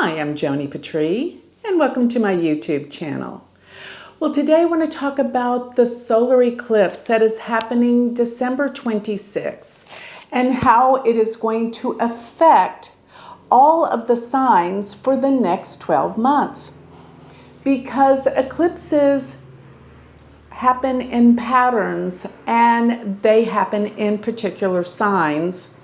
Hi, I'm Joni Patry, and welcome to my YouTube channel. Well, today I want to talk about the solar eclipse that is happening December 26th and how it is going to affect all of the signs for the next 12 months. Because eclipses happen in patterns and they happen in particular signs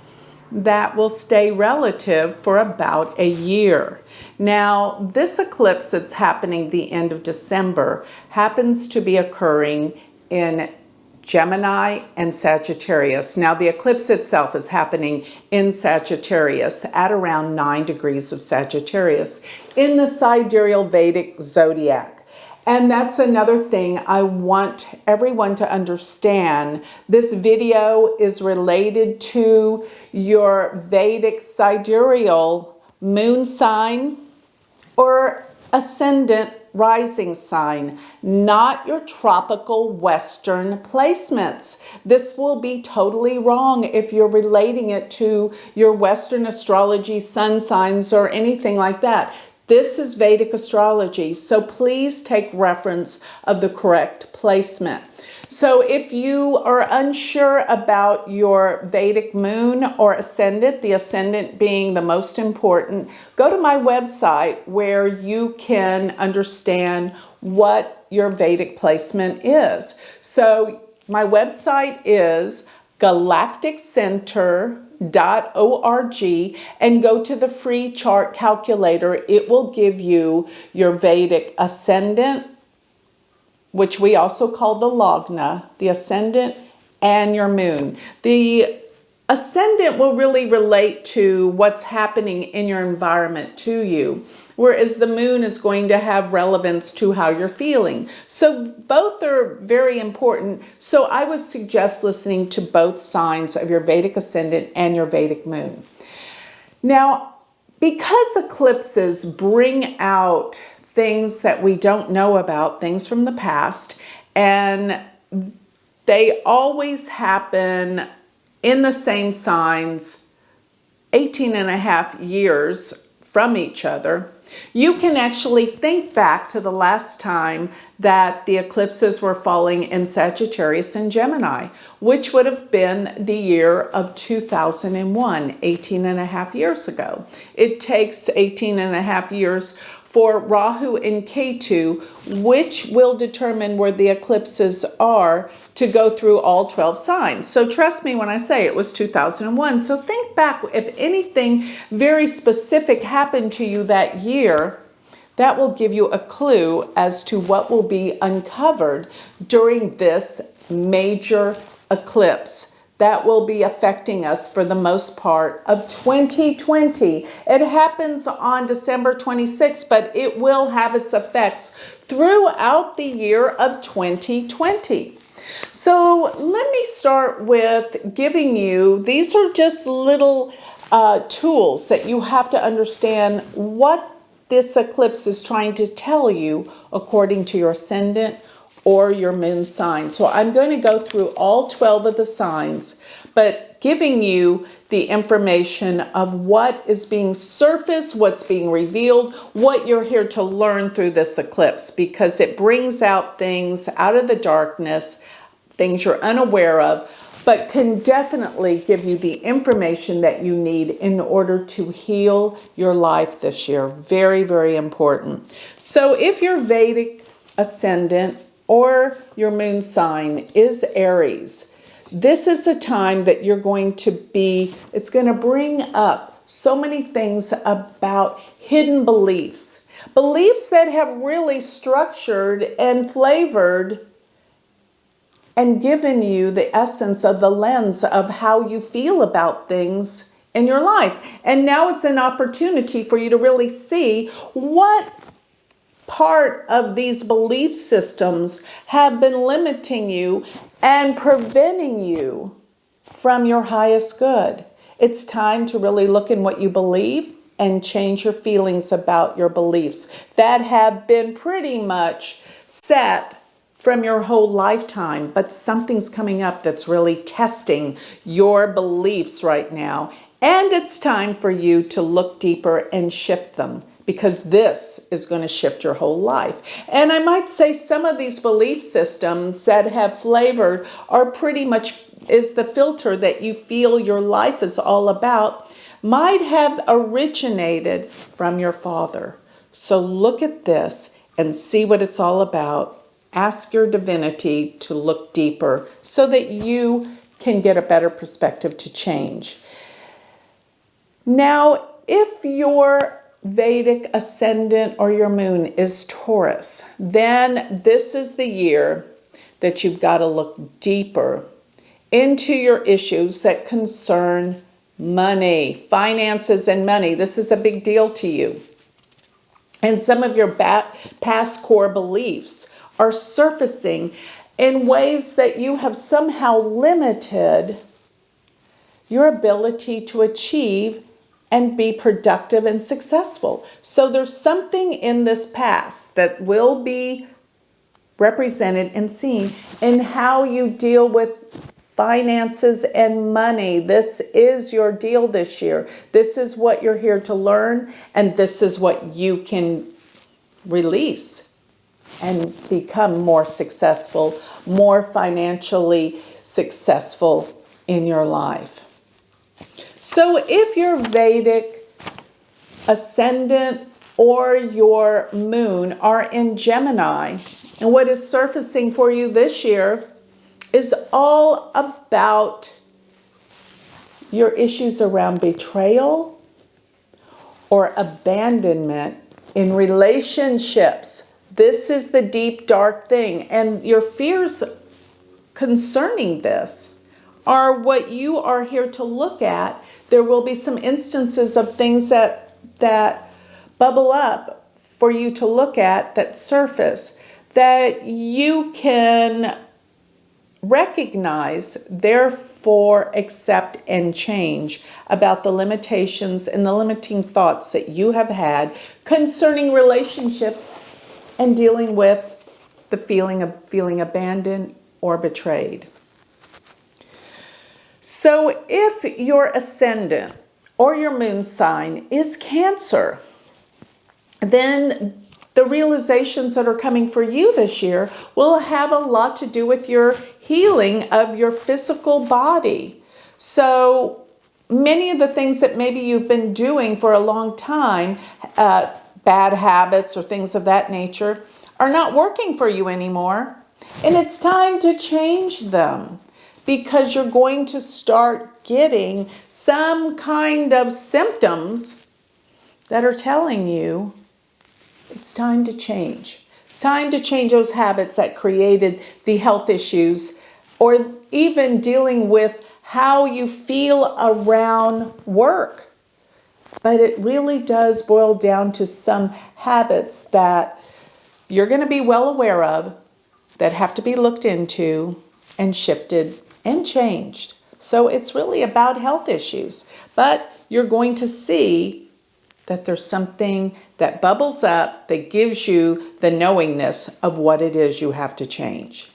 that will stay relative for about a year. Now, this eclipse that's happening the end of December happens to be occurring in Gemini and Sagittarius. Now, the eclipse itself is happening in Sagittarius at around 9 degrees of Sagittarius in the sidereal Vedic zodiac. And that's another thing I want everyone to understand. This video is related to your Vedic sidereal moon sign or ascendant rising sign, not your tropical Western placements. This will be totally wrong if you're relating it to your Western astrology, sun signs, or anything like that. This is Vedic astrology, so please take reference of the correct placement. So if you are unsure about your Vedic moon or ascendant, the ascendant being the most important, go to my website where you can understand what your Vedic placement is. So my website is galacticcenter.org and go to the free chart calculator. It will give you your Vedic ascendant, which we also call the Lagna, the ascendant, and your moon. The ascendant will really relate to what's happening in your environment to you, whereas the moon is going to have relevance to how you're feeling. So both are very important. So I would suggest listening to both signs of your Vedic ascendant and your Vedic moon. Now, because eclipses bring out things that we don't know about, things from the past, and they always happen in the same signs 18 and a half years from each other, you can actually think back to the last time that the eclipses were falling in Sagittarius and Gemini, which would have been the year of 2001, 18 and a half years ago. It takes 18 and a half years for Rahu and Ketu, which will determine where the eclipses are, to go through all 12 signs. So trust me when I say it was 2001. So think back, if anything very specific happened to you that year, that will give you a clue as to what will be uncovered during this major eclipse that will be affecting us for the most part of 2020. It happens on December 26th, but it will have its effects throughout the year of 2020. So let me start with giving you, these are just little tools that you have to understand what this eclipse is trying to tell you according to your ascendant or your moon sign. So I'm going to go through all 12 of the signs, but giving you the information of what is being surfaced, what's being revealed, what you're here to learn through this eclipse, because it brings out things out of the darkness, things you're unaware of, but can definitely give you the information that you need in order to heal your life this year. Very, very important. So if your Vedic ascendant or your moon sign is Aries, this is a time that you're going to be, it's going to bring up so many things about hidden beliefs. Beliefs that have really structured and flavored and given you the essence of the lens of how you feel about things in your life. And now it's an opportunity for you to really see what part of these belief systems have been limiting you and preventing you from your highest good. It's time to really look in what you believe and change your feelings about your beliefs that have been pretty much set from your whole lifetime, but something's coming up that's really testing your beliefs right now. And it's time for you to look deeper and shift them because this is going to shift your whole life. And I might say some of these belief systems that have flavor are pretty much is the filter that you feel your life is all about, might have originated from your father. So look at this and see what it's all about. Ask your divinity to look deeper so that you can get a better perspective to change. Now, if your Vedic ascendant or your moon is Taurus, then this is the year that you've got to look deeper into your issues that concern money, finances and money. This is a big deal to you. And some of your past core beliefs are surfacing in ways that you have somehow limited your ability to achieve and be productive and successful. So there's something in this past that will be represented and seen in how you deal with finances and money. This is your deal this year. This is what you're here to learn, and this is what you can release and become more successful, more financially successful in your life. So if your Vedic ascendant or your moon are in Gemini, and what is surfacing for you this year is all about your issues around betrayal or abandonment in relationships. This is the deep, dark thing. And your fears concerning this are what you are here to look at. There will be some instances of things that bubble up for you to look at, that surface, that you can recognize, therefore accept and change about the limitations and the limiting thoughts that you have had concerning relationships and dealing with the feeling of feeling abandoned or betrayed. So if your ascendant or your moon sign is Cancer, then the realizations that are coming for you this year will have a lot to do with your healing of your physical body. So many of the things that maybe you've been doing for a long time, bad habits or things of that nature, are not working for you anymore. And it's time to change them, because you're going to start getting some kind of symptoms that are telling you it's time to change. It's time to change those habits that created the health issues, or even dealing with how you feel around work. But it really does boil down to some habits that you're going to be well aware of, that have to be looked into and shifted and changed. So it's really about health issues. But you're going to see that there's something that bubbles up that gives you the knowingness of what it is you have to change.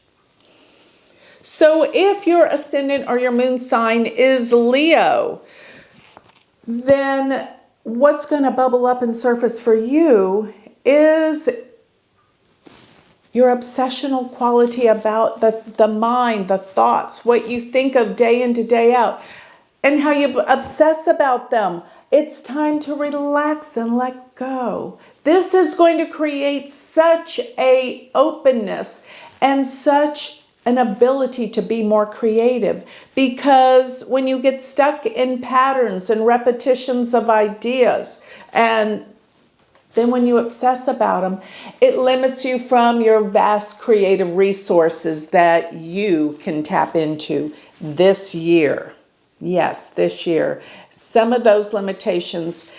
So if your ascendant or your moon sign is Leo, then what's going to bubble up and surface for you is your obsessional quality about the mind, the thoughts, what you think of day in to day out, and how you obsess about them. It's time to relax and let go. This is going to create such an openness and such an ability to be more creative, because when you get stuck in patterns and repetitions of ideas, and then when you obsess about them, it limits you from your vast creative resources that you can tap into this year. Yes, this year. Some of those limitations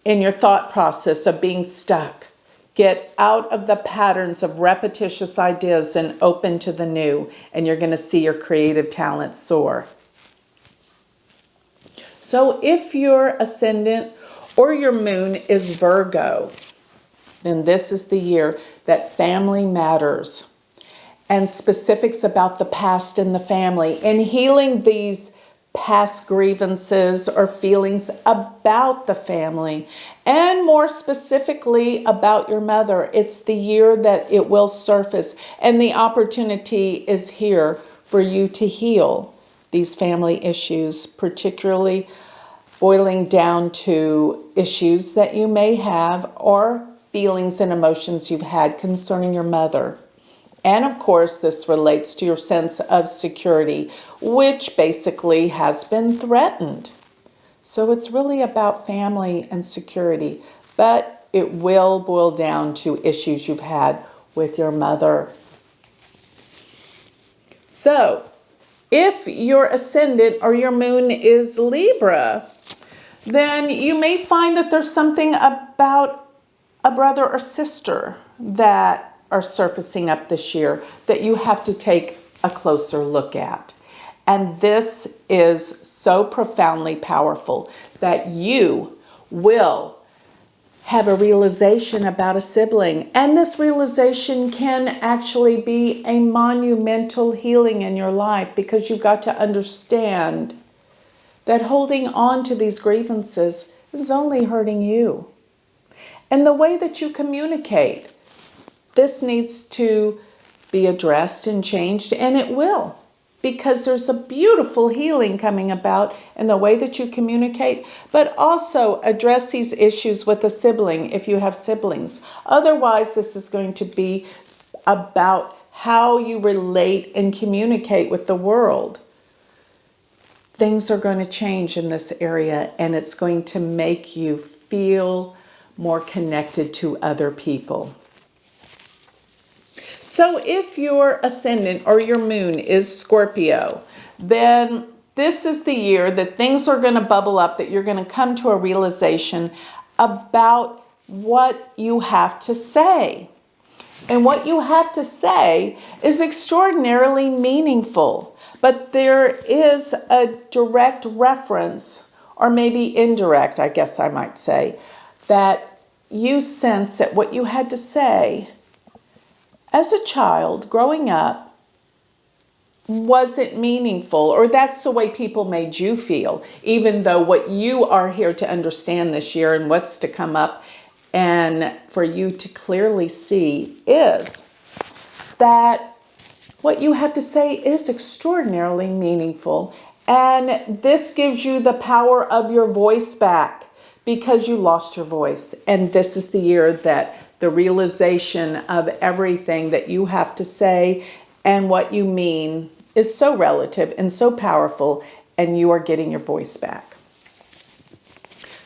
in your thought process of being stuck. Get out of the patterns of repetitious ideas and open to the new, and you're going to see your creative talent soar. So if your ascendant or your moon is Virgo, then this is the year that family matters, and specifics about the past in the family, and healing these past grievances or feelings about the family, and more specifically about your mother. It's the year that it will surface, and the opportunity is here for you to heal these family issues, particularly boiling down to issues that you may have or feelings and emotions you've had concerning your mother. And of course, this relates to your sense of security, which basically has been threatened. So it's really about family and security, but it will boil down to issues you've had with your mother. So if your ascendant or your moon is Libra, then you may find that there's something about a brother or sister that are surfacing up this year that you have to take a closer look at. And this is so profoundly powerful that you will have a realization about a sibling. And this realization can actually be a monumental healing in your life, because you've got to understand that holding on to these grievances is only hurting you. And the way that you communicate, this needs to be addressed and changed, and it will, because there's a beautiful healing coming about in the way that you communicate, but also address these issues with a sibling if you have siblings. Otherwise, this is going to be about how you relate and communicate with the world. Things are going to change in this area, and it's going to make you feel more connected to other people. So if your ascendant or your moon is Scorpio, then this is the year that things are going to bubble up, that you're going to come to a realization about what you have to say. And what you have to say is extraordinarily meaningful. But there is a direct reference, or maybe indirect, I guess I might say, that you sense that what you had to say as a child growing up wasn't meaningful, or that's the way people made you feel, even though what you are here to understand this year and what's to come up and for you to clearly see is that what you have to say is extraordinarily meaningful. And this gives you the power of your voice back, because you lost your voice. And this is the year that the realization of everything that you have to say and what you mean is so relative and so powerful, and you are getting your voice back.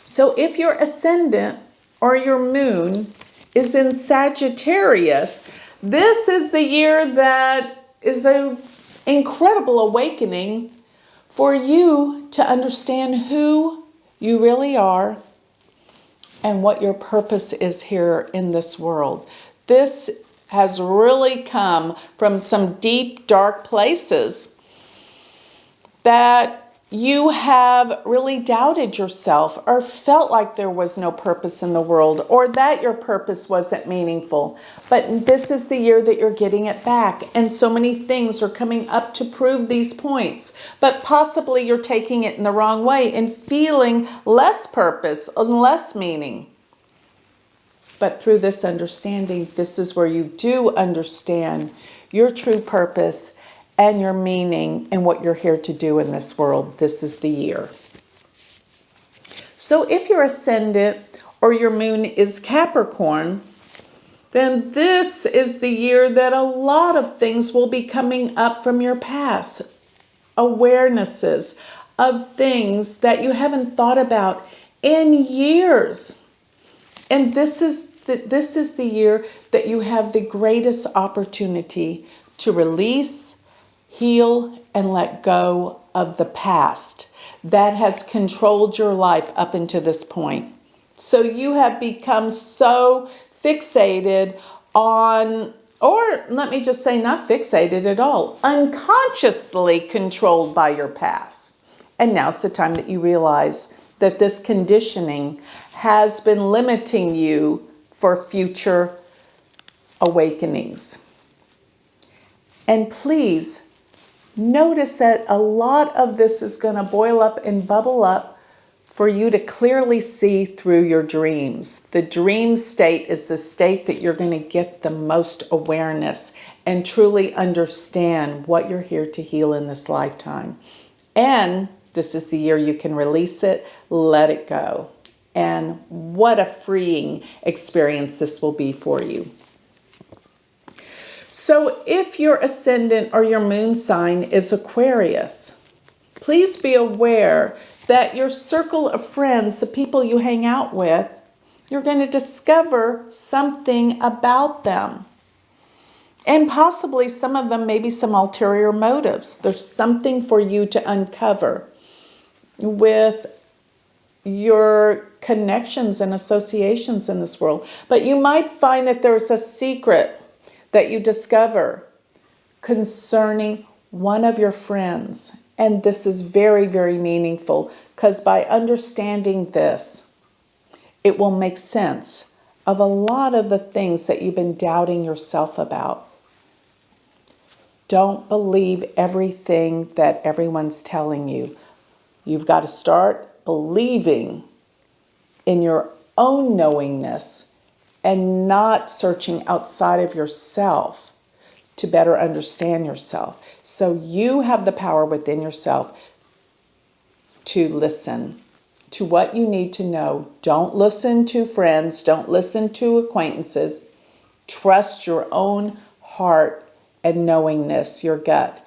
So if your ascendant or your moon is in Sagittarius, this is the year that is an incredible awakening for you to understand who you really are and what your purpose is here in this world. This has really come from some deep, dark places that you have really doubted yourself, or felt like there was no purpose in the world, or that your purpose wasn't meaningful. But this is the year that you're getting it back. And so many things are coming up to prove these points. But possibly you're taking it in the wrong way and feeling less purpose and less meaning. But through this understanding, this is where you do understand your true purpose and your meaning and what you're here to do in this world. This is the year. So if your ascendant or your moon is Capricorn, then this is the year that a lot of things will be coming up from your past. Awarenesses of things that you haven't thought about in years. And this is the year that you have the greatest opportunity to release, heal, and let go of the past that has controlled your life up until this point. So you have become so fixated on, or let me just say not fixated at all, unconsciously controlled by your past. And now's the time that you realize that this conditioning has been limiting you for future awakenings. And please Notice that a lot of this is going to boil up and bubble up for you to clearly see through your dreams. The dream state is the state that you're going to get the most awareness and truly understand what you're here to heal in this lifetime. And this is the year you can release it, let it go. And what a freeing experience this will be for you. So if your ascendant or your moon sign is Aquarius, please be aware that your circle of friends, the people you hang out with, you're going to discover something about them. And possibly some of them, maybe some ulterior motives. There's something for you to uncover with your connections and associations in this world. But you might find that there's a secret that you discover concerning one of your friends. And this is very, very meaningful because by understanding this, it will make sense of a lot of the things that you've been doubting yourself about. Don't believe everything that everyone's telling you. You've got to start believing in your own knowingness and not searching outside of yourself to better understand yourself. So you have the power within yourself to listen to what you need to know. Don't listen to friends. Don't listen to acquaintances. Trust your own heart and knowingness, your gut,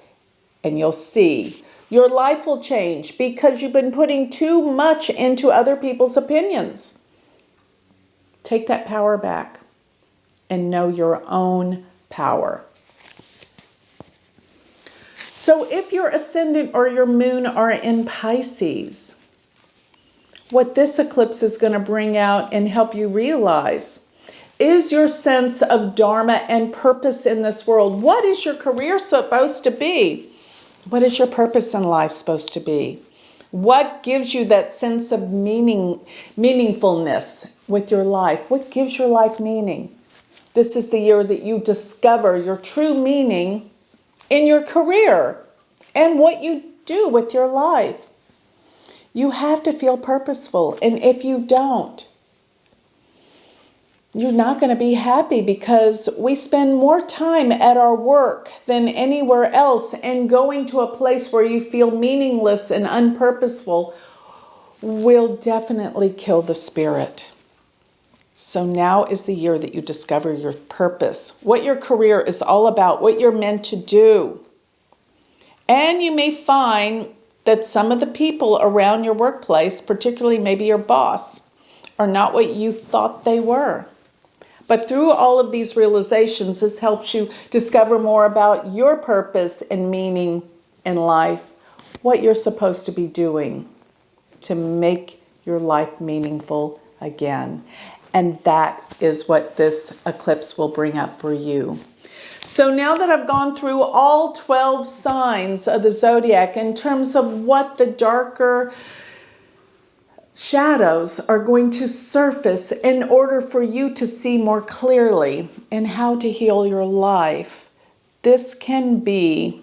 and you'll see your life will change because you've been putting too much into other people's opinions. Take that power back and know your own power. So if your ascendant or your moon are in Pisces, what this eclipse is going to bring out and help you realize is your sense of dharma and purpose in this world. What is your career supposed to be? What is your purpose in life supposed to be? What gives you that sense of meaningfulness with your life? What gives your life meaning? This is the year that you discover your true meaning in your career and what you do with your life. You have to feel purposeful. And if you don't, you're not going to be happy because we spend more time at our work than anywhere else, and going to a place where you feel meaningless and unpurposeful will definitely kill the spirit. So now is the year that you discover your purpose, what your career is all about, what you're meant to do. And you may find that some of the people around your workplace, particularly maybe your boss, are not what you thought they were. But through all of these realizations, this helps you discover more about your purpose and meaning in life, what you're supposed to be doing to make your life meaningful again. And that is what this eclipse will bring up for you. So now that I've gone through all 12 signs of the zodiac in terms of what the darker shadows are going to surface in order for you to see more clearly and how to heal your life, this can be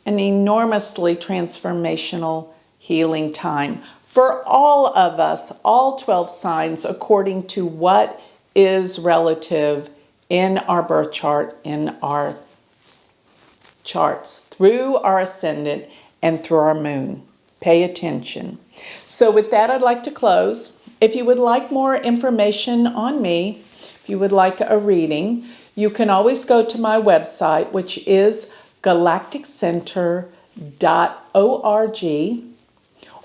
an enormously transformational healing time for all of us, all 12 signs, according to what is relative in our birth chart, in our charts, through our ascendant and through our moon. Pay attention. So with that, I'd like to close. If you would like more information on me, if you would like a reading, you can always go to my website, which is galacticcenter.org.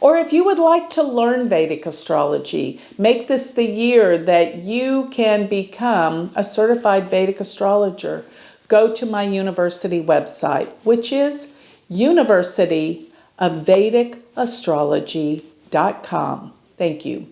Or if you would like to learn Vedic astrology, make this the year that you can become a certified Vedic astrologer, go to my university website, which is University of Vedic Astrology.com. Thank you.